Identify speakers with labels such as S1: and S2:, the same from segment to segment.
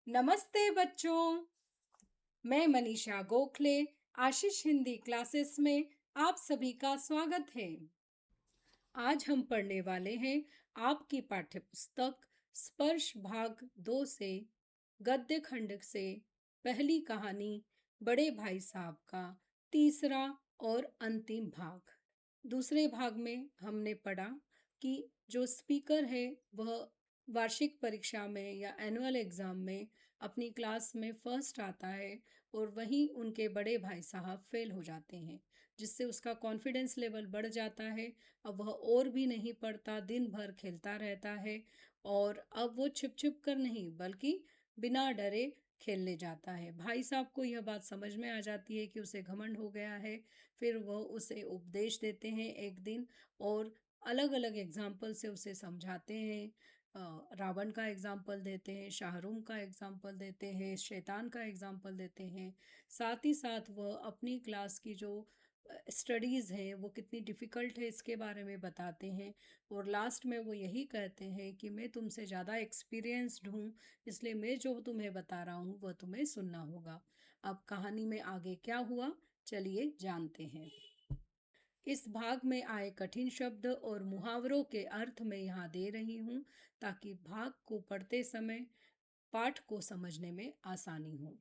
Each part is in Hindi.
S1: नमस्ते बच्चों। मैं मनीषा गोखले आशीष हिंदी क्लासेस में आप सभी का स्वागत है। आज हम पढ़ने वाले हैं आपकी पाठ्यपुस्तक स्पर्श भाग 2 से गद्य खंड से पहली कहानी बड़े भाई साहब का तीसरा और अंतिम भाग। दूसरे भाग में हमने पढ़ा कि जो स्पीकर है वह वार्षिक परीक्षा में या एनुअल एग्जाम में अपनी क्लास में फर्स्ट आता है और वहीं उनके बड़े भाई साहब फेल हो जाते हैं, जिससे उसका कॉन्फिडेंस लेवल बढ़ जाता है। अब वह और भी नहीं पढ़ता, दिन भर खेलता रहता है और अब वो छिप छिप कर नहीं बल्कि बिना डरे खेलने जाता है। भाई साहब को यह बात समझ में आ जाती है कि उसे घमंड हो गया है। फिर वह उसे उपदेश देते हैं एक दिन और अलग अलग एग्जाम्पल से उसे समझाते हैं। रावण का एग्जाम्पल देते हैं, शाहरुख का एग्जाम्पल देते हैं, शैतान का एग्जाम्पल देते हैं। साथ ही साथ वह अपनी क्लास की जो स्टडीज़ है वो कितनी डिफ़िकल्ट है इसके बारे में बताते हैं। और लास्ट में वो यही कहते हैं कि मैं तुमसे ज़्यादा एक्सपीरियंस्ड हूँ, इसलिए मैं जो तुम्हें बता रहा हूँ वह तुम्हें सुनना होगा। अब कहानी में आगे क्या हुआ, चलिए जानते हैं। इस भाग में आए कठिन शब्द और मुहावरों के अर्थ मैं यहाँ दे रही हूँ ताकि भाग को पढ़ते समय पाठ को समझने में आसानी हो।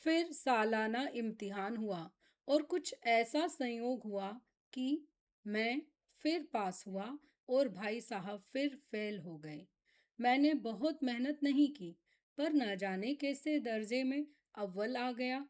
S1: फिर सालाना इम्तिहान हुआ और कुछ ऐसा संयोग हुआ कि मैं फिर पास हुआ और भाई साहब फिर फेल हो गए। मैंने बहुत मेहनत नहीं की, पर न जाने कैसे दर्जे में अव्वल आ गया।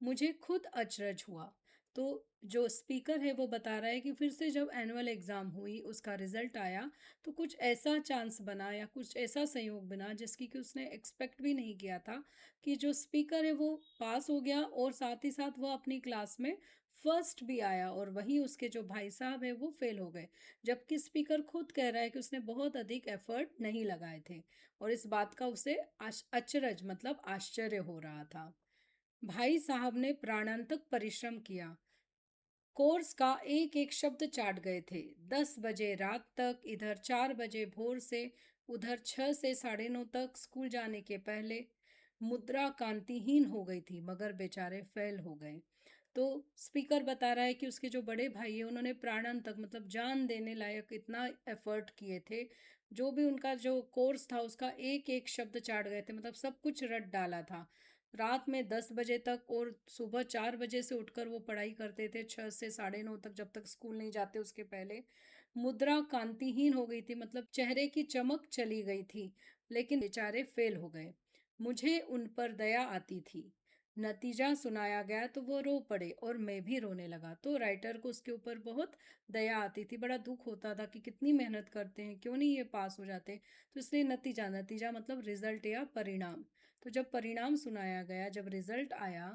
S1: मुझे खुद अचरज हुआ। तो जो स्पीकर है वो बता रहा है कि फिर से जब एनुअल एग्ज़ाम हुई, उसका रिजल्ट आया, तो कुछ ऐसा चांस बना या कुछ ऐसा संयोग बना जिसकी कि उसने एक्सपेक्ट भी नहीं किया था कि जो स्पीकर है वो पास हो गया और साथ ही साथ वो अपनी क्लास में फर्स्ट भी आया और वहीं उसके जो भाई साहब है वो फेल हो गए। जबकि स्पीकर खुद कह रहा है कि उसने बहुत अधिक एफर्ट नहीं लगाए थे और इस बात का उसे अचरज मतलब आश्चर्य हो रहा था। भाई साहब ने प्राणांतक परिश्रम किया, कोर्स का एक एक शब्द चाट गए थे। 10 बजे रात तक, इधर 4 बजे भोर से, उधर 6 से 9:30 तक। स्कूल जाने के पहले मुद्रा कांतिहीन हो गई थी, मगर बेचारे फेल हो गए। तो स्पीकर बता रहा है कि उसके जो बड़े भाई है उन्होंने प्राणन तक मतलब जान देने लायक इतना एफर्ट किए थे। जो भी उनका जो कोर्स था उसका एक एक शब्द चाट गए थे, मतलब सब कुछ रट डाला था। रात में 10 बजे तक और सुबह 4 बजे से उठकर वो पढ़ाई करते थे 6 से 9:30 तक, जब तक स्कूल नहीं जाते उसके पहले। मुद्रा कांतिहीन हो गई थी, मतलब चेहरे की चमक चली गई थी, लेकिन बेचारे फेल हो गए। मुझे उन पर दया आती थी। नतीजा सुनाया गया तो वो रो पड़े और मैं भी रोने लगा। तो राइटर को उसके ऊपर बहुत दया आती थी, बड़ा दुख होता था कि कितनी मेहनत करते हैं, क्यों नहीं ये पास हो जाते। तो इसलिए नतीजा नतीजा मतलब रिजल्ट या परिणाम। तो जब परिणाम सुनाया गया, जब रिजल्ट आया,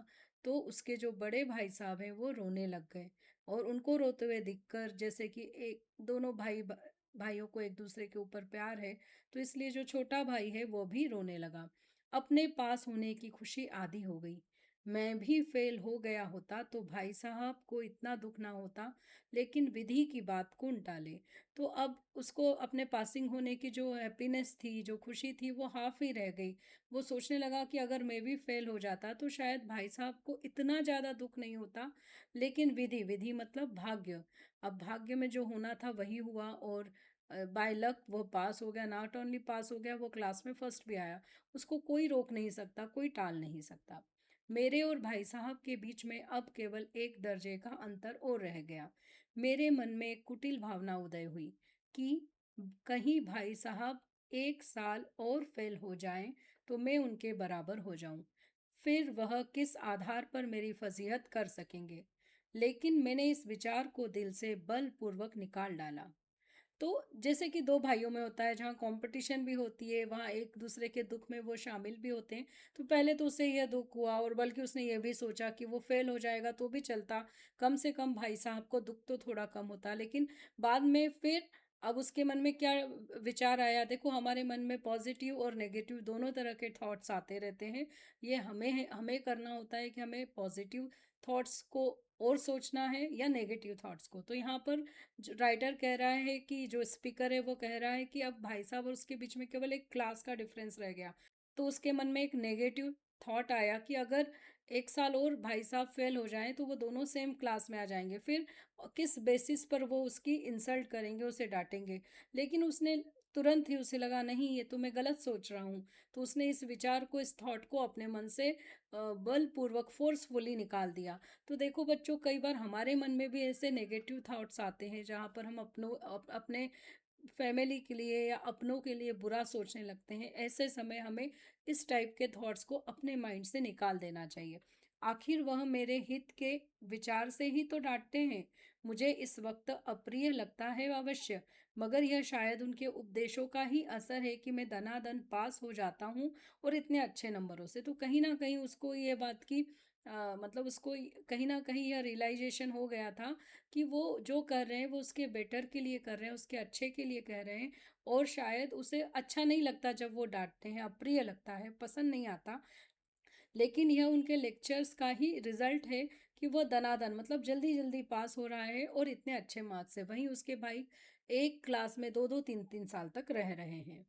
S1: तो उसके जो बड़े भाई साहब हैं वो रोने लग गए। और उनको रोते हुए दिखकर, जैसे कि एक दोनों भाइयों को एक दूसरे के ऊपर प्यार है, तो इसलिए जो छोटा भाई है वो भी रोने लगा। अपने पास होने की खुशी आधी हो गई। मैं भी फेल हो गया होता तो भाई साहब को इतना दुख ना होता, लेकिन विधि की बात कौन टाले। तो अब उसको अपने पासिंग होने की जो हैप्पीनेस थी, जो खुशी थी, वो हाफ ही रह गई। वो सोचने लगा कि अगर मैं भी फेल हो जाता तो शायद भाई साहब को इतना ज़्यादा दुख नहीं होता। लेकिन विधि विधि मतलब भाग्य, अब भाग्य में जो होना था वही हुआ और बाय लक वो पास हो गया। नॉट ओनली पास हो गया, वो क्लास में फर्स्ट भी आया। उसको कोई रोक नहीं सकता, कोई टाल नहीं सकता। मेरे और भाई साहब के बीच में अब केवल एक दर्जे का अंतर और रह गया। मेरे मन में एक कुटिल भावना उदय हुई कि कहीं भाई साहब एक साल और फेल हो जाएं तो मैं उनके बराबर हो जाऊं। फिर वह किस आधार पर मेरी फजीहत कर सकेंगे। लेकिन मैंने इस विचार को दिल से बलपूर्वक निकाल डाला। तो जैसे कि दो भाइयों में होता है, जहाँ कंपटीशन भी होती है, वहाँ एक दूसरे के दुख में वो शामिल भी होते हैं। तो पहले तो उसे यह दुख हुआ और बल्कि उसने ये भी सोचा कि वो फेल हो जाएगा तो भी चलता, कम से कम भाई साहब को दुख तो थोड़ा कम होता। लेकिन बाद में फिर अब उसके मन में क्या विचार आया, देखो हमारे मन में पॉजिटिव और नेगेटिव दोनों तरह के थॉट्स आते रहते हैं। ये हमें करना होता है कि हमें पॉजिटिव थॉट्स को और सोचना है या नेगेटिव थॉट्स को। तो यहाँ पर राइटर कह रहा है कि जो स्पीकर है वो कह रहा है कि अब भाई साहब और उसके बीच में केवल एक क्लास का डिफरेंस रह गया। तो उसके मन में एक नेगेटिव थॉट आया कि अगर 1 साल और भाई साहब फेल हो जाएं तो वो दोनों सेम क्लास में आ जाएंगे, फिर किस बेसिस पर वो उसकी इंसल्ट करेंगे, उसे डांटेंगे। लेकिन उसने तुरंत ही उसे लगा नहीं, ये तो मैं गलत सोच रहा हूँ। तो उसने इस विचार को, इस थॉट को अपने मन से बलपूर्वक फोर्सफुली निकाल दिया। तो देखो बच्चों, कई बार हमारे मन में भी ऐसे नेगेटिव थॉट्स आते हैं जहाँ पर हम अपने फैमिली के लिए या अपनों के लिए बुरा सोचने लगते हैं। ऐसे समय हमें इस टाइप के थॉट्स को अपने माइंड से निकाल देना चाहिए। आखिर वह मेरे हित के विचार से ही तो डांटते हैं। मुझे इस वक्त अप्रिय लगता है अवश्य, मगर यह शायद उनके उपदेशों का ही असर है कि मैं दनादन पास हो जाता हूँ और इतने अच्छे नंबरों से। तो कहीं ना कहीं उसको ये बात की मतलब उसको कहीं ना कहीं यह रियलाइजेशन हो गया था कि वो जो कर रहे हैं वो उसके बेटर के लिए कर रहे हैं, उसके अच्छे के लिए कह रहे हैं। और शायद उसे अच्छा नहीं लगता जब वो डांटते हैं, अप्रिय लगता है, पसंद नहीं आता। लेकिन यह उनके लेक्चर्स का ही रिजल्ट है कि वह दनादन मतलब जल्दी जल्दी पास हो रहा है और इतने अच्छे मार्क्स से। वहीं उसके भाई एक क्लास में 2-2 3-3 साल तक रह रहे हैं।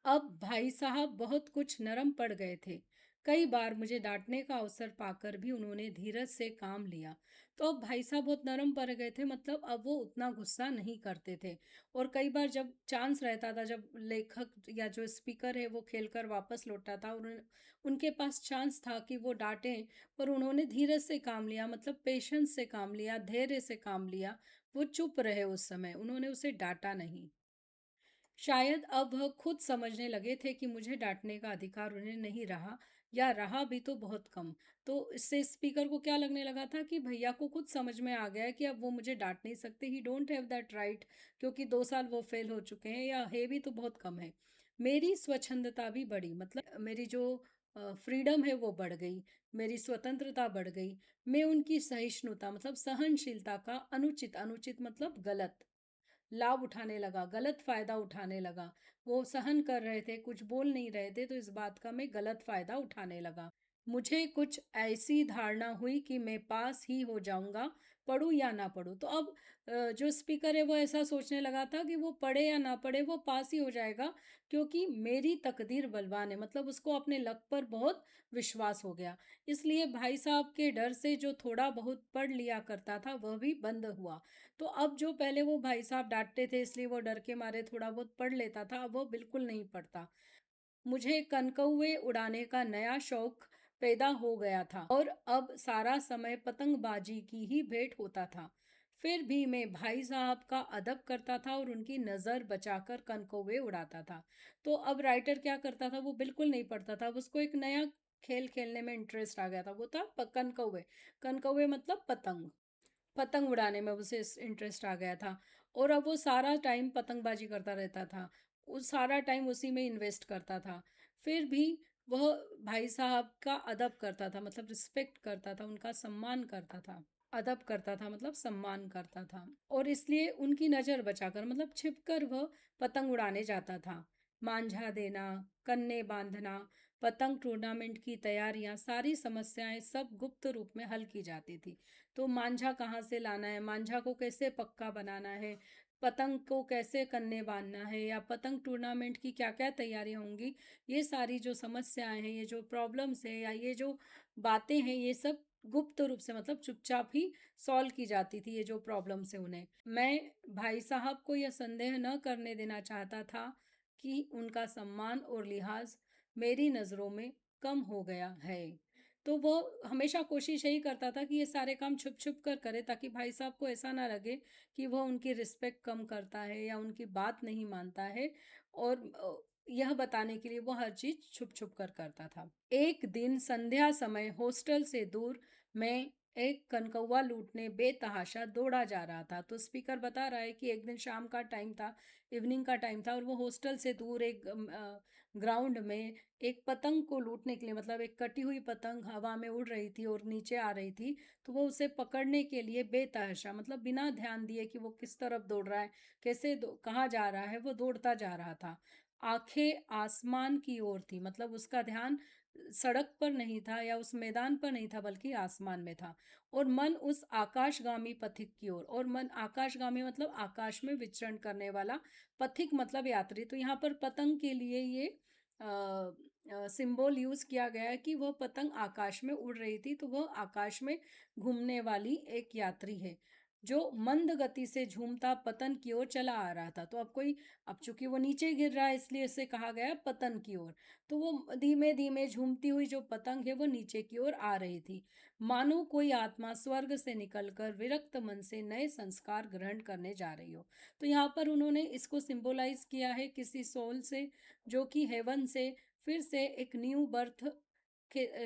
S1: अब भाई साहब बहुत कुछ नरम पड़ गए थे। कई बार मुझे डांटने का अवसर पाकर भी उन्होंने धीरज से काम लिया। तो अब भाई साहब बहुत नरम पड़ गए थे, मतलब अब वो उतना गुस्सा नहीं करते थे। और कई बार जब चांस रहता था, जब लेखक या जो स्पीकर है वो खेलकर वापस लौटा था और उनके पास चांस था कि वो डांटें, पर उन्होंने धीरज से काम लिया, मतलब पेशेंस से काम लिया, धैर्य से काम लिया। वो चुप रहे उस समय, उन्होंने उसे डांटा नहीं। शायद अब वह खुद समझने लगे थे कि मुझे डांटने का अधिकार उन्हें नहीं रहा, या रहा भी तो बहुत कम। तो इससे स्पीकर को क्या लगने लगा था कि भैया को खुद समझ में आ गया है कि अब वो मुझे डांट नहीं सकते, ही डोंट हैव दैट राइट, क्योंकि 2 साल वो फेल हो चुके हैं, या है भी तो बहुत कम है। मेरी स्वच्छंदता भी बढ़ी, मतलब मेरी जो फ्रीडम है वो बढ़ गई, मेरी स्वतंत्रता बढ़ गई। मैं उनकी सहिष्णुता मतलब सहनशीलता का अनुचित, अनुचित मतलब गलत लाभ उठाने लगा, गलत फ़ायदा उठाने लगा। वो सहन कर रहे थे, कुछ बोल नहीं रहे थे, तो इस बात का मैं गलत फ़ायदा उठाने लगा। मुझे कुछ ऐसी धारणा हुई कि मैं पास ही हो जाऊँगा, पढूँ या ना पढूँ। तो अब जो स्पीकर है वो ऐसा सोचने लगा था कि वो पढ़े या ना पढ़े वो पास ही हो जाएगा, क्योंकि मेरी तकदीर बलवान है, मतलब उसको अपने लक पर बहुत विश्वास हो गया। इसलिए भाई साहब के डर से जो थोड़ा बहुत पढ़ लिया करता था वह भी बंद हुआ। तो अब जो पहले वो भाई साहब डाँटते थे इसलिए वो डर के मारे थोड़ा बहुत पढ़ लेता था, अब वो बिल्कुल नहीं पढ़ता। मुझे कनकौवे उड़ाने का नया शौक पैदा हो गया था और अब सारा समय पतंगबाजी की ही भेंट होता था। फिर भी मैं भाई साहब का अदब करता था और उनकी नज़र बचाकर कनकौवे उड़ाता था। तो अब राइटर क्या करता था, वो बिल्कुल नहीं पढ़ता था, अब उसको एक नया खेल खेलने में इंटरेस्ट आ गया था, वो था कनकौवे। कनकौवे मतलब पतंग, पतंग उड़ाने में उसे इंटरेस्ट आ गया था। और अब वो सारा टाइम पतंगबाजी करता रहता था, वो सारा टाइम उसी में इन्वेस्ट करता था। फिर भी वह भाई साहब का अदब करता था, मतलब रिस्पेक्ट करता था, उनका सम्मान करता था। अदब करता था मतलब सम्मान करता था, और इसलिए उनकी नज़र बचाकर मतलब छिपकर वह पतंग उड़ाने जाता था। मांझा देना, कन्ने बांधना, पतंग टूर्नामेंट की तैयारियां, सारी समस्याएं सब गुप्त रूप में हल की जाती थी। तो मांझा कहाँ से लाना है, मांझा को कैसे पक्का बनाना है, पतंग को कैसे कन्ने बांधना है, या पतंग टूर्नामेंट की क्या क्या तैयारियां होंगी, ये सारी जो समस्याएं हैं, ये जो प्रॉब्लम्स है, या ये जो बातें हैं, ये सब गुप्त रूप से मतलब चुपचाप ही सॉल्व की जाती थी, ये जो प्रॉब्लम्स है उन्हें। मैं भाई साहब को यह संदेह न करने देना चाहता था कि उनका सम्मान और लिहाज मेरी नज़रों में कम हो गया है। तो वो हमेशा कोशिश यही करता था कि ये सारे काम छुप छुप कर करे, ताकि भाई साहब को ऐसा ना लगे कि वह उनकी रिस्पेक्ट कम करता है या उनकी बात नहीं मानता है। और यह बताने के लिए वो हर चीज़ छुप छुप कर करता था। एक दिन संध्या समय हॉस्टल से दूर मैं एक कनकौवा लूटने बेतहाशा दौड़ा जा रहा था। तो स्पीकर बता रहा है कि एक दिन शाम का टाइम था, इवनिंग का टाइम था, और वो हॉस्टल से दूर एक ग्राउंड में एक पतंग को लूटने के लिए, मतलब एक कटी हुई पतंग हवा में उड़ रही थी और नीचे आ रही थी, तो वो उसे पकड़ने के लिए बेतहाशा मतलब बिना ध्यान दिए कि वो किस तरफ दौड़ रहा है, कैसे कहाँ जा रहा है, वो दौड़ता जा रहा था। आंखें आसमान की ओर थी, मतलब उसका ध्यान सड़क पर नहीं था या उस मैदान पर नहीं था, बल्कि आसमान में था। और मन उस आकाशगामी पथिक की ओर, और मन आकाशगामी मतलब आकाश में विचरण करने वाला, पथिक मतलब यात्री। तो यहाँ पर पतंग के लिए ये सिंबल यूज किया गया है कि वह पतंग आकाश में उड़ रही थी, तो वह आकाश में घूमने वाली एक यात्री है जो मंद गति से झूमता पतन की ओर चला आ रहा था। तो अब चूंकि वो नीचे गिर रहा है, इसलिए इसे कहा गया है पतन की ओर। तो वो धीमे धीमे झूमती हुई जो पतंग है वो नीचे की ओर आ रही थी, मानो कोई आत्मा स्वर्ग से निकलकर विरक्त मन से नए संस्कार ग्रहण करने जा रही हो। तो यहाँ पर उन्होंने इसको सिंबलाइज किया है किसी सोल से, जो कि हेवन से फिर से एक न्यू बर्थ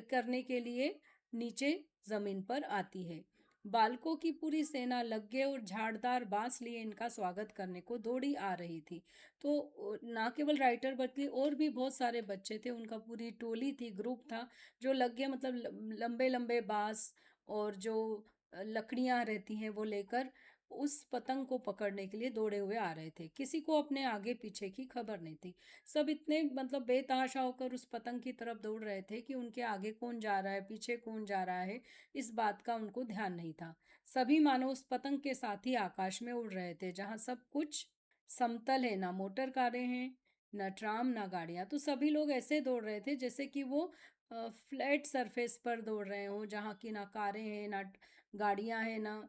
S1: करने के लिए नीचे जमीन पर आती है। बालकों की पूरी सेना लग्गे और झाड़दार बांस लिए इनका स्वागत करने को दौड़ी आ रही थी। तो ना केवल राइटर बल्कि और भी बहुत सारे बच्चे थे, उनका पूरी टोली थी, ग्रुप था, जो लग्गे मतलब लंबे लंबे बांस और जो लकड़ियां रहती हैं वो लेकर उस पतंग को पकड़ने के लिए दौड़े हुए आ रहे थे। किसी को अपने आगे पीछे की खबर नहीं थी। सब इतने मतलब बेतहाशा होकर उस पतंग की तरफ दौड़ रहे थे कि उनके आगे कौन जा रहा है, पीछे कौन जा रहा है, इस बात का उनको ध्यान नहीं था। सभी मानो उस पतंग के साथ ही आकाश में उड़ रहे थे, जहां सब कुछ समतल है, ना मोटर कारें हैं, ना ट्राम, ना गाड़ियां। तो सभी लोग ऐसे दौड़ रहे थे जैसे कि वो फ्लैट सरफेस पर दौड़ रहे हों, जहाँ की ना कारें हैं, ना गाड़ियां हैं, ना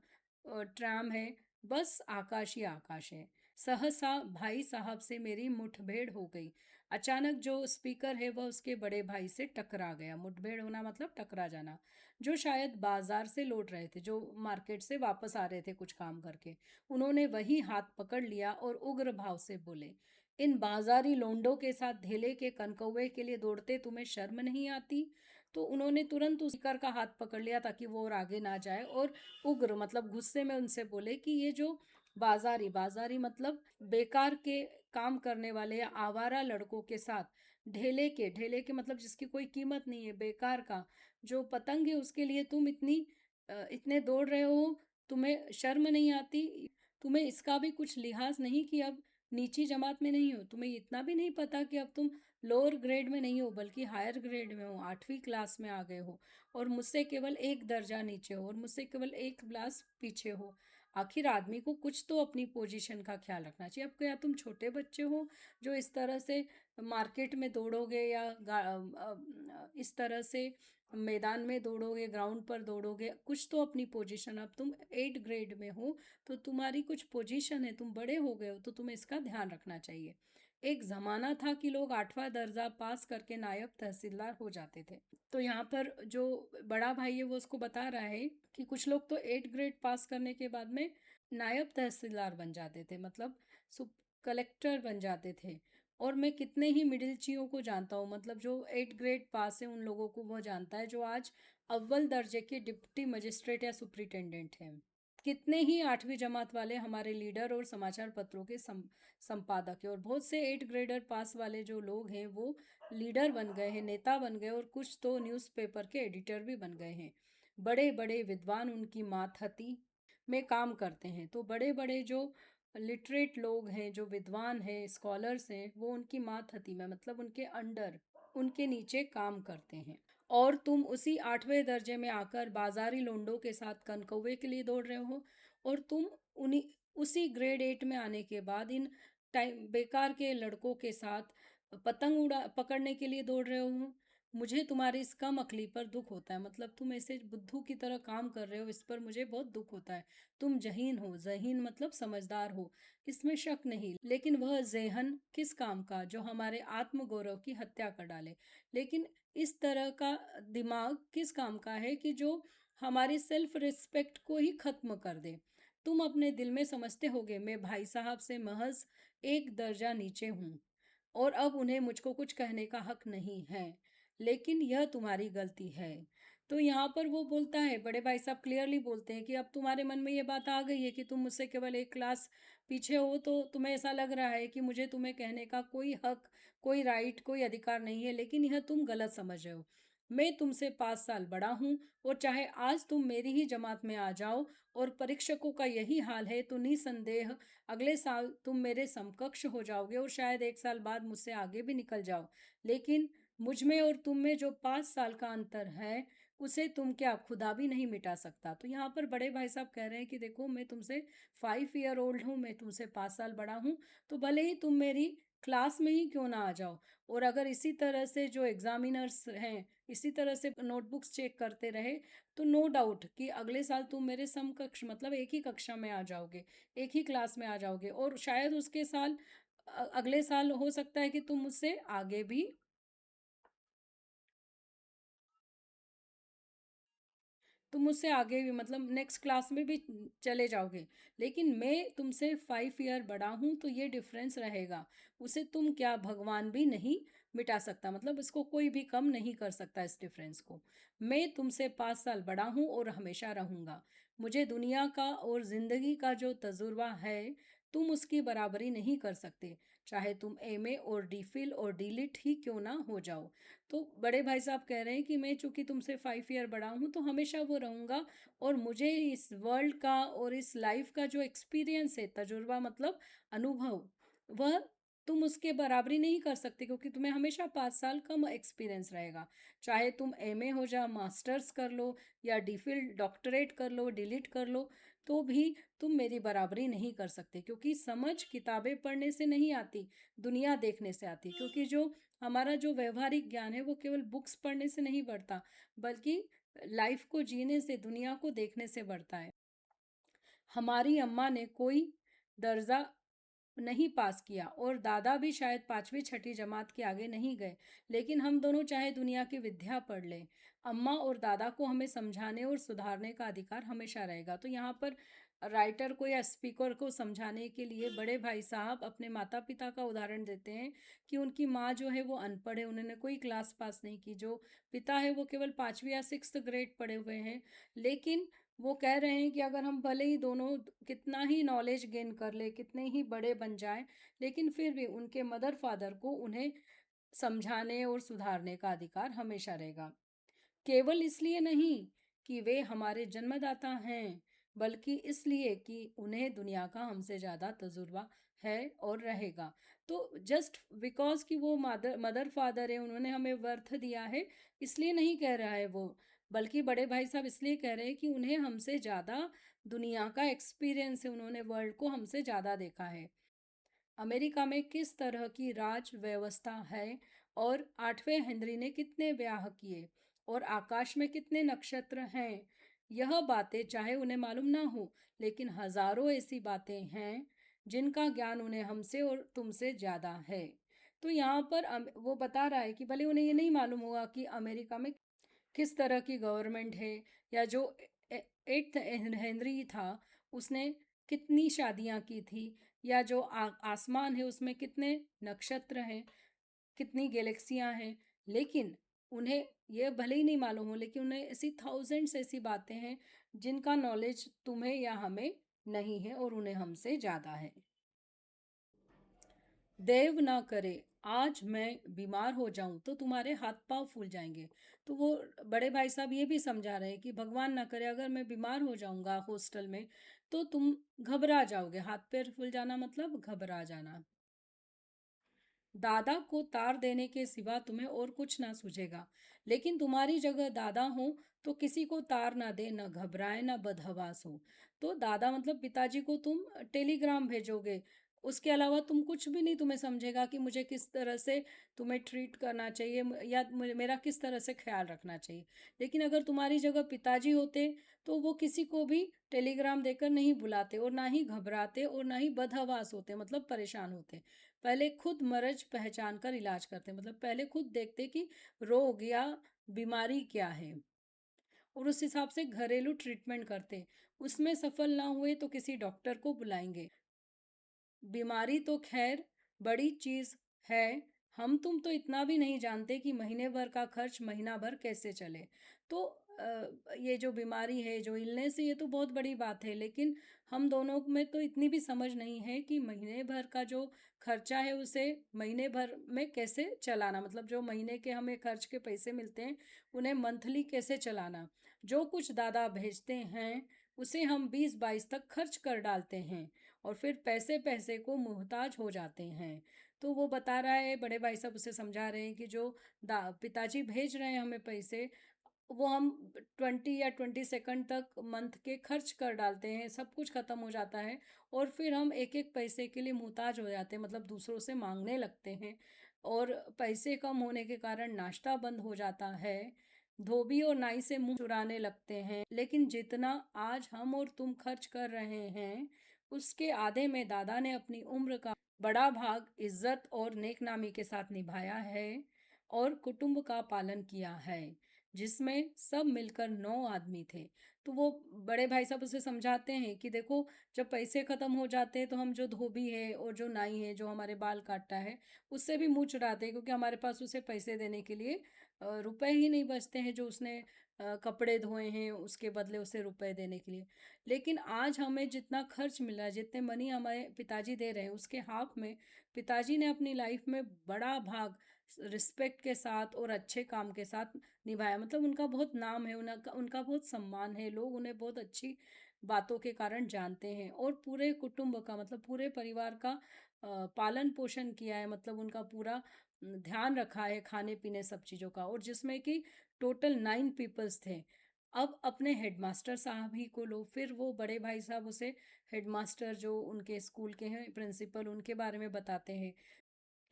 S1: ट्राम है, बस आकाश ही आकाश है। सहसा भाई साहब से मेरी मुठभेड़ हो गई। अचानक जो स्पीकर है वह उसके बड़े भाई से टकरा गया। मुठभेड़ होना मतलब टकरा जाना। जो शायद बाजार से लौट रहे थे, जो मार्केट से वापस आ रहे थे कुछ काम करके, उन्होंने वही हाथ पकड़ लिया और उग्र भाव से बोले, इन बाजारी लोंडों के साथ धेले के कनकौवे के लिए दौड़ते तुम्हें शर्म नहीं आती? तो उन्होंने तुरंत उस स्पीकर का हाथ पकड़ लिया ताकि वो और आगे ना जाए, और उग्र मतलब गुस्से में उनसे बोले कि ये जो बाजारी, बाजारी मतलब बेकार के काम करने वाले या आवारा लड़कों के साथ ढेले के मतलब जिसकी कोई कीमत नहीं है, बेकार का जो पतंग है उसके लिए तुम इतने दौड़ रहे हो, तुम्हें शर्म नहीं आती? तुम्हें इसका भी कुछ लिहाज नहीं कि अब नीची जमात में नहीं हो? तुम्हें इतना भी नहीं पता कि अब तुम लोअर ग्रेड में नहीं हो बल्कि हायर ग्रेड में हो, 8वीं क्लास में आ गए हो, और मुझसे केवल एक दर्जा नीचे हो, और मुझसे केवल एक क्लास पीछे हो। आखिर आदमी को कुछ तो अपनी पोजीशन का ख्याल रखना चाहिए। अब क्या तुम छोटे बच्चे हो जो इस तरह से मार्केट में दौड़ोगे, या इस तरह से मैदान में दौड़ोगे, ग्राउंड पर दौड़ोगे? कुछ तो अपनी पोजीशन, अब तुम 8 ग्रेड में हो तो तुम्हारी कुछ पोजीशन है, तुम बड़े हो गए हो, तो तुम्हें इसका ध्यान रखना चाहिए। एक जमाना था कि लोग 8वां दर्जा पास करके नायब तहसीलदार हो जाते थे। तो यहाँ पर जो बड़ा भाई है वो उसको बता रहा है कि कुछ लोग तो 8 ग्रेड पास करने के बाद में नायब तहसीलदार बन जाते थे, मतलब सुप कलेक्टर बन जाते थे। और मैं कितने ही मिडिलचियों को जानता हूँ, मतलब जो 8 ग्रेड पास है उन लोगों को वो जानता है, जो आज अव्वल दर्जे के डिप्टी मजिस्ट्रेट या सुप्रिटेंडेंट हैं। कितने ही 8वीं जमात वाले हमारे लीडर और समाचार पत्रों के संपादक है, और बहुत से 8 ग्रेडर पास वाले जो लोग हैं वो लीडर बन गए हैं, नेता बन गए, और कुछ तो न्यूज़पेपर के एडिटर भी बन गए हैं। बड़े बड़े विद्वान उनकी मातहती में काम करते हैं। तो बड़े बड़े जो लिटरेट लोग हैं, जो विद्वान हैं, स्कॉलर्स हैं, वो उनकी मातहती में मतलब उनके अंडर, उनके नीचे काम करते हैं। और तुम उसी 8वें दर्जे में आकर बाजारी लोंडों के साथ कनकौवे के लिए दौड़ रहे हो, और तुम उन्हीं उसी ग्रेड 8 में आने के बाद इन टाइम बेकार के लड़कों के साथ पतंग उड़ा पकड़ने के लिए दौड़ रहे हो। मुझे तुम्हारी इस कम अकली पर दुख होता है, मतलब तुम ऐसे बुद्धू की तरह काम कर रहे हो, इस पर मुझे बहुत दुख होता है। तुम जहीन हो, जहीन मतलब समझदार हो, इसमें शक नहीं, लेकिन वह जेहन किस काम का जो हमारे आत्मगौरव की हत्या कर डाले? लेकिन इस तरह का दिमाग किस काम का है कि जो हमारी सेल्फ रिस्पेक्ट को ही खत्म कर दे? तुम अपने दिल में समझते होगे मैं भाई साहब से महज एक दर्जा नीचे हूँ, और अब उन्हें मुझको कुछ कहने का हक नहीं है, लेकिन यह तुम्हारी गलती है। तो यहाँ पर वो बोलता है, बड़े भाई साहब क्लियरली बोलते हैं कि अब तुम्हारे मन में ये बात आ गई है कि तुम मुझसे केवल एक क्लास पीछे हो, तो तुम्हें ऐसा लग रहा है कि मुझे तुम्हें कहने का कोई हक, कोई राइट, कोई अधिकार नहीं है, लेकिन यह तुम गलत समझ रहे हो। मैं तुमसे 5 साल बड़ा हूँ, और चाहे आज तुम मेरी ही जमात में आ जाओ और परीक्षकों का यही हाल है, तो निसंदेह अगले साल तुम मेरे समकक्ष हो जाओगे, और शायद एक साल बाद मुझसे आगे भी निकल जाओ। लेकिन मुझ में और तुम में जो 5 साल का अंतर है, उसे तुम क्या खुदा भी नहीं मिटा सकता। तो यहाँ पर बड़े भाई साहब कह रहे हैं कि देखो, मैं तुमसे 5 ईयर ओल्ड हूँ, मैं तुमसे 5 साल बड़ा हूँ, तो भले ही तुम मेरी क्लास में ही क्यों ना आ जाओ, और अगर इसी तरह से जो एग्जामिनर्स हैं इसी तरह से नोटबुक्स चेक करते रहे, तो नो डाउट कि अगले साल तुम मेरे समकक्ष मतलब एक ही कक्षा में आ जाओगे, एक ही क्लास में आ जाओगे, और शायद उसके साल अगले साल हो सकता है कि तुम मुझसे आगे भी, तुम मुझसे आगे भी मतलब नेक्स्ट क्लास में भी चले जाओगे। लेकिन मैं तुमसे 5 ईयर बड़ा हूँ, तो ये डिफरेंस रहेगा, उसे तुम क्या भगवान भी नहीं मिटा सकता, मतलब इसको कोई भी कम नहीं कर सकता इस डिफरेंस को। मैं तुमसे 5 साल बड़ा हूँ और हमेशा रहूँगा। मुझे दुनिया का और ज़िंदगी का जो तजुर्बा है, तुम उसकी बराबरी नहीं कर सकते, चाहे तुम एमए और डीफिल और डीलिट ही क्यों ना हो जाओ। तो बड़े भाई साहब कह रहे हैं कि मैं चूंकि तुमसे 5 ईयर बड़ा हूँ, तो हमेशा वो रहूँगा, और मुझे इस वर्ल्ड का और इस लाइफ का जो एक्सपीरियंस है, तजुर्बा मतलब अनुभव, वह तुम उसके बराबरी नहीं कर सकते, क्योंकि तुम्हें हमेशा 5 साल कम एक्सपीरियंस रहेगा। चाहे तुम एमए हो जा, मास्टर्स कर लो, या डीफिल डॉक्टरेट कर लो, डिलीट कर लो, तो भी तुम मेरी बराबरी नहीं कर सकते, क्योंकि समझ किताबें पढ़ने से नहीं आती, दुनिया देखने से आती। क्योंकि जो हमारा जो व्यवहारिक ज्ञान है, वो केवल बुक्स पढ़ने से नहीं बढ़ता, बल्कि लाइफ को जीने से, दुनिया को देखने से बढ़ता है। हमारी अम्मा ने कोई दर्जा नहीं पास किया, और दादा भी शायद 5वीं 6ठी जमात के आगे नहीं गए, लेकिन हम दोनों चाहे दुनिया की विद्या पढ़ लें, अम्मा और दादा को हमें समझाने और सुधारने का अधिकार हमेशा रहेगा। तो यहाँ पर राइटर को या स्पीकर को समझाने के लिए बड़े भाई साहब अपने माता पिता का उदाहरण देते हैं कि उनकी माँ जो है वो अनपढ़ है, उन्होंने कोई क्लास पास नहीं की, जो पिता है वो केवल 5वीं या 6th ग्रेड पढ़े हुए हैं, लेकिन वो कह रहे हैं कि अगर हम भले ही दोनों कितना ही नॉलेज गेन कर ले, कितने ही बड़े बन जाएं, लेकिन फिर भी उनके मदर फादर को उन्हें समझाने और सुधारने का अधिकार हमेशा रहेगा। केवल इसलिए नहीं कि वे हमारे जन्मदाता हैं, बल्कि इसलिए कि उन्हें दुनिया का हमसे ज़्यादा तजुर्बा है और रहेगा। तो जस्ट बिकॉज कि वो मदर मदर फादर है, उन्होंने हमें वर्थ दिया है, इसलिए नहीं कह रहा है वो, बल्कि बड़े भाई साहब इसलिए कह रहे हैं कि उन्हें हमसे ज़्यादा दुनिया का एक्सपीरियंस है, उन्होंने वर्ल्ड को हमसे ज़्यादा देखा है। अमेरिका में किस तरह की राज व्यवस्था है, और 8वें हेनरी ने कितने ब्याह किए, और आकाश में कितने नक्षत्र हैं, यह बातें चाहे उन्हें मालूम ना हो, लेकिन हजारों ऐसी बातें हैं जिनका ज्ञान उन्हें हमसे और तुमसे ज़्यादा है। तो यहाँ पर वो बता रहा है कि भले उन्हें ये नहीं मालूम होगा कि अमेरिका में किस तरह की गवर्नमेंट है, या जो 8th हेनरी था उसने कितनी शादियां की थी, या जो आसमान है उसमें कितने नक्षत्र हैं, कितनी गैलेक्सियां हैं, लेकिन उन्हें यह भले ही नहीं मालूम हो, लेकिन उन्हें ऐसी थाउजेंड्स ऐसी बातें हैं जिनका नॉलेज तुम्हें या हमें नहीं है, और उन्हें हमसे ज़्यादा है। देव ना करे आज मैं बीमार हो जाऊं तो तुम्हारे हाथ पांव फूल जाएंगे। तो वो बड़े भाई साहब ये भी समझा रहे हैं कि भगवान ना करे अगर मैं बीमार हो जाऊंगा हॉस्टल में, तो तुम घबरा जाओगे, हाथ पैर फूल जाना मतलब घबरा जाना। दादा को तार देने के सिवा तुम्हें और कुछ ना सूझेगा, लेकिन तुम्हारी जगह दादा हो तो किसी को तार ना दे, न घबराए, न बदहवास हो। तो दादा मतलब पिताजी को तुम टेलीग्राम भेजोगे, उसके अलावा तुम कुछ भी नहीं, तुम्हें समझेगा कि मुझे किस तरह से तुम्हें ट्रीट करना चाहिए, या मेरा किस तरह से ख्याल रखना चाहिए। लेकिन अगर तुम्हारी जगह पिताजी होते, तो वो किसी को भी टेलीग्राम देकर नहीं बुलाते, और ना ही घबराते, और ना ही बदहवास होते मतलब परेशान होते। पहले खुद मर्ज पहचान कर इलाज करते, मतलब पहले खुद देखते कि रोग या बीमारी क्या है, और उस हिसाब से घरेलू ट्रीटमेंट करते। उसमें सफल ना हुए तो किसी डॉक्टर को बुलाएंगे। बीमारी तो खैर बड़ी चीज है, हम तुम तो इतना भी नहीं जानते कि महीने भर का खर्च महीना भर कैसे चले। तो ये जो बीमारी है, जो इलनेस है, ये तो बहुत बड़ी बात है, लेकिन हम दोनों में तो इतनी भी समझ नहीं है कि महीने भर का जो खर्चा है उसे महीने भर में कैसे चलाना, मतलब जो महीने के हमें खर्च के पैसे मिलते हैं उन्हें मंथली कैसे चलाना। जो कुछ दादा भेजते हैं उसे हम 20-22 तक खर्च कर डालते हैं, और फिर पैसे पैसे को मोहताज हो जाते हैं। तो वो बता रहा है, बड़े भाई साहब उसे समझा रहे हैं कि जो पिताजी भेज रहे हैं हमें पैसे, वो हम 20 या 22 तक मंथ के खर्च कर डालते हैं, सब कुछ ख़त्म हो जाता है और फिर हम एक एक पैसे के लिए मुहताज हो जाते हैं, मतलब दूसरों से मांगने लगते हैं और पैसे कम होने के कारण नाश्ता बंद हो जाता है, धोबी और नाई से मुंह चुराने लगते हैं। लेकिन जितना आज हम और तुम खर्च कर रहे हैं, उसके आधे में दादा ने अपनी उम्र का बड़ा भाग इज्जत और नेकनामी के साथ निभाया है और कुटुंब का पालन किया है, जिसमें सब मिलकर 9 आदमी थे। तो वो बड़े भाई साहब उसे समझाते हैं कि देखो, जब पैसे ख़त्म हो जाते हैं तो हम जो धोबी है और जो नाई है जो हमारे बाल काटता है, उससे भी मुँह चुराते हैं, क्योंकि हमारे पास उसे पैसे देने के लिए रुपए ही नहीं बचते हैं, जो उसने कपड़े धोए हैं उसके बदले उसे रुपए देने के लिए। लेकिन आज हमें जितना खर्च मिल रहा है, जितने मनी हमारे पिताजी दे रहे हैं, उसके हाफ में पिताजी ने अपनी लाइफ में बड़ा भाग रिस्पेक्ट के साथ और अच्छे काम के साथ निभाया। मतलब उनका बहुत नाम है, उनका उनका बहुत सम्मान है, लोग उन्हें बहुत अच्छी बातों के कारण जानते हैं और पूरे कुटुंब का, मतलब पूरे परिवार का पालन पोषण किया है, मतलब उनका पूरा ध्यान रखा है खाने पीने सब चीज़ों का, और जिसमें कि टोटल 9 पीपल्स थे। अब अपने हेडमास्टर साहब ही को लो, फिर वो बड़े भाई साहब उसे हेडमास्टर जो उनके स्कूल के हैं प्रिंसिपल, उनके बारे में बताते हैं,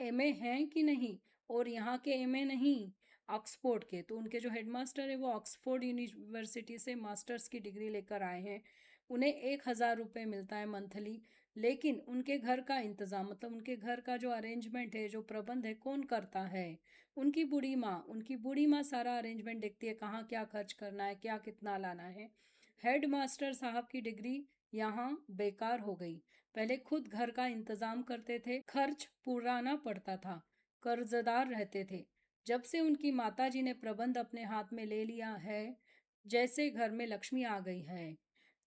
S1: एमए हैं कि नहीं, और यहाँ के एमए नहीं, ऑक्सफोर्ड के। तो उनके जो हेडमास्टर है वो ऑक्सफोर्ड यूनिवर्सिटी से मास्टर्स की डिग्री लेकर आए हैं। उन्हें 1,000 रुपये मिलता है मंथली। लेकिन उनके घर का इंतज़ाम, मतलब उनके घर का जो अरेंजमेंट है, जो प्रबंध है, कौन करता है? उनकी बूढ़ी माँ सारा अरेंजमेंट देखती है, कहाँ क्या खर्च करना है, क्या कितना लाना है। हेड मास्टर साहब की डिग्री यहाँ बेकार हो गई। पहले खुद घर का इंतजाम करते थे, खर्च पुराना पड़ता था, कर्जदार रहते थे। जब से उनकी माताजी ने प्रबंध अपने हाथ में ले लिया है, जैसे घर में लक्ष्मी आ गई है।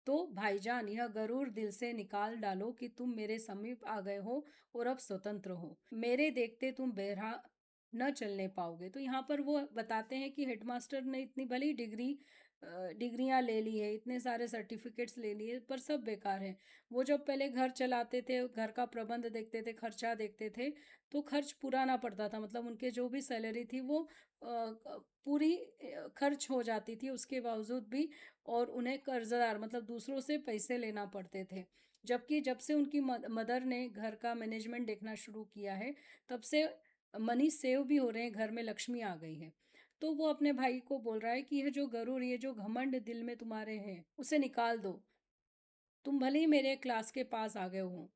S1: तो भाईजान, यह गरूर दिल से निकाल डालो कि तुम मेरे समीप आ गए हो और अब स्वतंत्र हो। मेरे देखते तुम बेरहा न चलने पाओगे। तो यहाँ पर वो बताते हैं कि हेडमास्टर ने इतनी भली डिग्रियां ले ली है, इतने सारे सर्टिफिकेट्स ले लिए, पर सब बेकार है। वो जब पहले घर चलाते थे, घर का प्रबंध देखते थे, खर्चा देखते थे, तो खर्च पूरा ना पड़ता था, मतलब उनके जो भी सैलरी थी वो पूरी खर्च हो जाती थी उसके बावजूद भी, और उन्हें कर्जदार, मतलब दूसरों से पैसे लेना पड़ते थे। जबकि जब से उनकी मदर ने घर का मैनेजमेंट देखना शुरू किया है, तब से मनी सेव भी हो रहे हैं, घर में लक्ष्मी आ गई है। तो वो अपने भाई को बोल रहा है कि यह जो गरूर, ये जो घमंड दिल में तुम्हारे हैं, उसे निकाल दो। तुम भले ही मेरे क्लास के पास आ गए हो,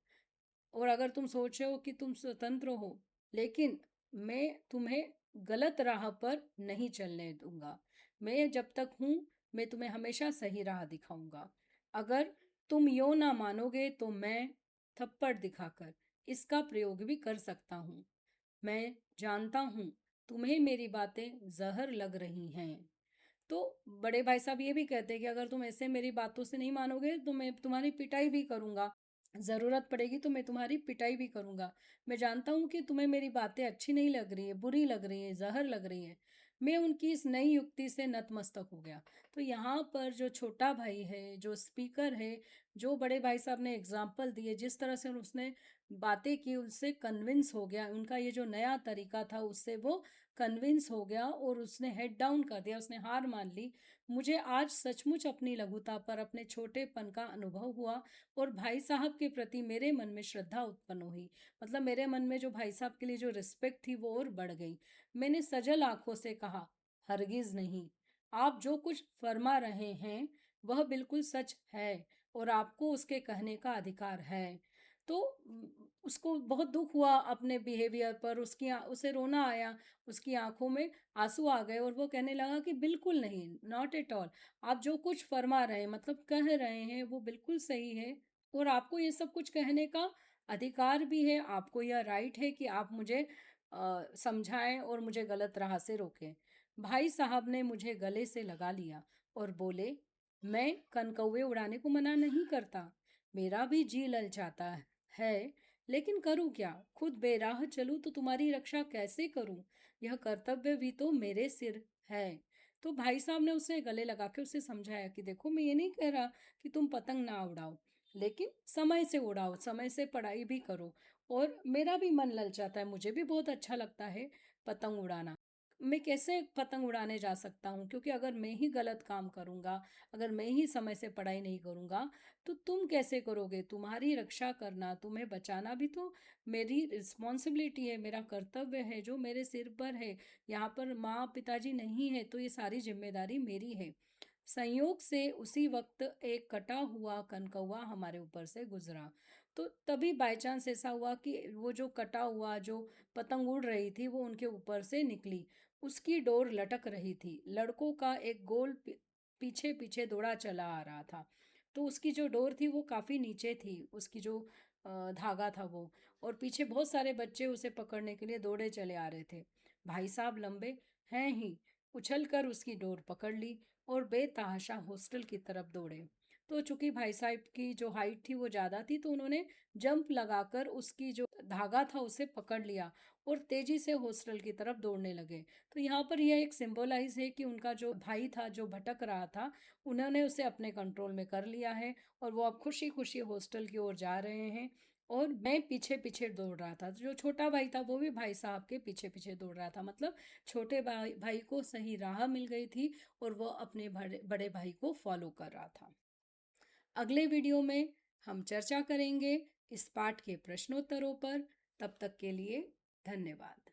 S1: और अगर तुम सोच रहे हो कि तुम स्वतंत्र हो, लेकिन मैं तुम्हें गलत राह पर नहीं चलने दूंगा। मैं जब तक हूँ, मैं तुम्हें हमेशा सही राह दिखाऊंगा। अगर तुम यो ना मानोगे तो मैं थप्पड़ दिखाकर इसका प्रयोग भी कर सकता हूँ। मैं जानता हूँ तुम्हें मेरी बातें जहर लग रही हैं। तो बड़े भाई साहब ये भी कहते हैं कि अगर तुम ऐसे मेरी बातों से नहीं मानोगे तो मैं तुम्हारी पिटाई भी करूंगा, ज़रूरत पड़ेगी तो मैं तुम्हारी पिटाई भी करूंगा। मैं जानता हूँ कि तुम्हें मेरी बातें अच्छी नहीं लग रही है, बुरी लग रही है, जहर लग रही है। मैं उनकी इस नई युक्ति से नतमस्तक हो गया। तो यहाँ पर जो छोटा भाई है, जो स्पीकर है, जो बड़े भाई साहब ने एग्जाम्पल दिए, जिस तरह से उसने बातें की, उससे कन्विंस हो गया। उनका ये जो नया तरीका था उससे वो कन्विंस हो गया और उसने हेड डाउन कर दिया, उसने हार मान ली। मुझे आज सचमुच अपनी लघुता पर, अपने छोटेपन का अनुभव हुआ और भाई साहब के प्रति मेरे मन में श्रद्धा उत्पन्न हुई। मतलब मेरे मन में जो भाई साहब के लिए जो रिस्पेक्ट थी वो और बढ़ गई। मैंने सजल आंखों से कहा, हरगिज नहीं, आप जो कुछ फरमा रहे हैं वह बिल्कुल सच है और आपको उसके कहने का अधिकार है। तो उसको बहुत दुख हुआ अपने बिहेवियर पर, उसे रोना आया, उसकी आंखों में आंसू आ गए और वो कहने लगा कि बिल्कुल नहीं, नॉट एट ऑल, आप जो कुछ फरमा रहे हैं, मतलब कह रहे हैं, वो बिल्कुल सही है और आपको ये सब कुछ कहने का अधिकार भी है। आपको यह राइट है कि आप मुझे समझाएं और मुझे गलत राह से रोकें। भाई साहब ने मुझे गले से लगा लिया और बोले, मैं कनकौवे उड़ाने को मना नहीं करता, मेरा भी जी ललचाता है, लेकिन करूं क्या? खुद बेराह चलूं तो तुम्हारी रक्षा कैसे करूं? यह कर्तव्य भी तो मेरे सिर है। तो भाई साहब ने उसे गले लगा के उसे समझाया कि देखो, मैं ये नहीं कह रहा कि तुम पतंग ना उड़ाओ, लेकिन समय से उड़ाओ, समय से पढ़ाई भी करो और मेरा भी मन ललचाता है, मुझे भी बहुत अच्छा लगता है पतंग उड़ाना। मैं कैसे पतंग उड़ाने जा सकता हूँ? क्योंकि अगर मैं ही गलत काम करूँगा, अगर मैं ही समय से पढ़ाई नहीं करूँगा, तो तुम कैसे करोगे? तुम्हारी रक्षा करना, तुम्हें बचाना भी तो मेरी रिस्पॉन्सिबिलिटी है, मेरा कर्तव्य है जो मेरे सिर पर है। यहाँ पर माँ पिताजी नहीं है तो ये सारी जिम्मेदारी मेरी है। संयोग से उसी वक्त एक कटा हुआ कनकौआ हमारे ऊपर से गुजरा। तो तभी बाय चांस ऐसा हुआ कि वो जो कटा हुआ जो पतंग उड़ रही थी वो उनके ऊपर से निकली। उसकी डोर लटक रही थी। लड़कों का एक गोल पीछे पीछे दौड़ा चला आ रहा था। तो उसकी जो डोर थी वो काफ़ी नीचे थी, उसकी जो धागा था वो। और पीछे बहुत सारे बच्चे उसे पकड़ने के लिए दौड़े चले आ रहे थे। भाई साहब लंबे हैं ही, उछल कर उसकी डोर पकड़ ली और बेतहाशा हॉस्टल की तरफ दौड़े। तो चूंकि भाई साहब की जो हाइट थी वो ज़्यादा थी तो उन्होंने जंप लगाकर उसकी जो धागा था उसे पकड़ लिया और तेजी से हॉस्टल की तरफ दौड़ने लगे। तो यहाँ पर यह एक सिंबलाइज है कि उनका जो भाई था जो भटक रहा था, उन्होंने उसे अपने कंट्रोल में कर लिया है और वो अब खुशी खुशी हॉस्टल की ओर जा रहे हैं। और मैं पीछे पीछे दौड़ रहा था, जो छोटा भाई था वो भी भाई साहब के पीछे पीछे दौड़ रहा था। मतलब छोटे भाई भाई को सही राह मिल गई थी और वो अपने बड़े बड़े भाई को फॉलो कर रहा था। अगले वीडियो में हम चर्चा करेंगे इस पाठ के प्रश्नोत्तरों पर। तब तक के लिए धन्यवाद।